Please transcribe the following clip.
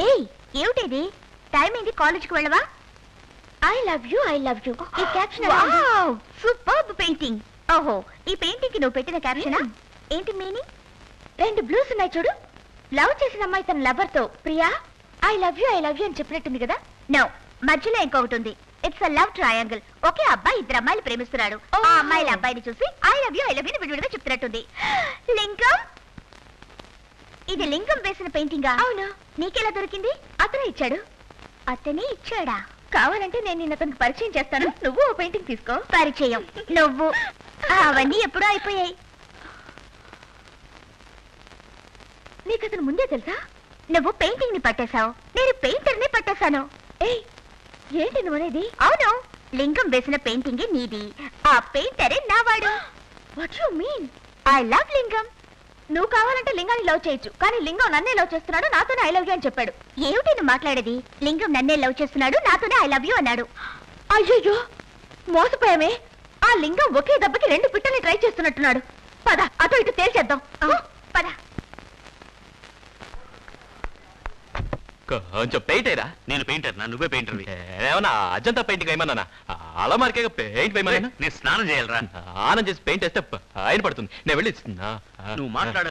ఏయ్ ఏమిటిది? టైం ఏంది? కాలేజ్కి వెళ్ళవా? ఐ లవ్ యూ ఈ క్యాప్షన్ సూపర్బ్ పెయింటింగ్. ఓహో, ఈ పెయింటింగ్ కి నువ్వు పెట్టిన క్యాప్షనా? ఏంటి మీనింగ్? 2 బ్లూస్ ఉన్నాయి చూడు. లవ్ చేసిన అమ్మాయి తన లవర్ తో ప్రియా ఐ లవ్ యూ అని చెప్పినట్టుంది కదా. నో, మధ్యలో ఇంకొకటి ఉంది. It's a love triangle. ఒకే అబ్బాయి 2 అమ్మాయిలు ప్రేమిస్తున్నాడు. ఆ అమ్మాయిల అబ్బాయిని చూసి ఐ లవ్ యూ విడివిడిగా చెప్తున్నట్టుంది. లింగం, ఇది లింగం వేసిన పెయింటింగా? అవును. నీకెలా దొరికింది? అతనే ఇచ్చాడు. అతనే ఇచ్చాడా? కావాలంటే నేను నిన్న అతనికి పరిచయం చేస్తాను. నువ్వు ఓ పెయింటింగ్ తీసుకో. పరిచయం నువ్వు? అవన్నీ ఎప్పుడో అయిపోయాయి. నీకు అతను ముందే తెలుసా? నువ్వు పెయింటింగ్ ని పట్టేశావు, నేను పెయింటర్ ని పట్టేశాను. ఏయ్, ఏంటి నువ్వు అనేది? అవును, లింగం వేసిన పెయింటింగ్ నీది, ఆ పెయింటరే నావాడు. What you mean? I love Lingam. నువ్వు కావాలంటే లింగాన్ని లవ్ చేయొచ్చు, కానీ లింగం నన్నే లవ్ చేస్తున్నాడు, నాతోనే ఐ లవ్ యూ అని చెప్పాడు. ఏమిటి నువ్వు మాట్లాడేది? లింగం నన్నే లవ్ చేస్తున్నాడు, నాతోనే ఐ లవ్ యూ అన్నాడు. అయ్యో, మోసపోయామే. ఆ లింగం ఒకే దెబ్బకి 2 పిట్టల్ని ట్రై చేస్తున్నట్టున్నాడు. పద, అటు ఇటు తేల్చేద్దాం. పద. కొంచెం పెయింట్ అయ్యరా. నేను పెయింటర్ నా, నువ్వే పెయింటర్. ఏమన్నా అజంతా పెయింటింగ్ వేయమన్నా? అలా మార్కే పెయింట్ వేయమన్నా? నేను స్నానం చేయాలరా. స్నానం చేసి పెయింట్ వేస్తే ఆయన పడుతుంది. నేను వెళ్ళి నువ్వు మాట్లాడ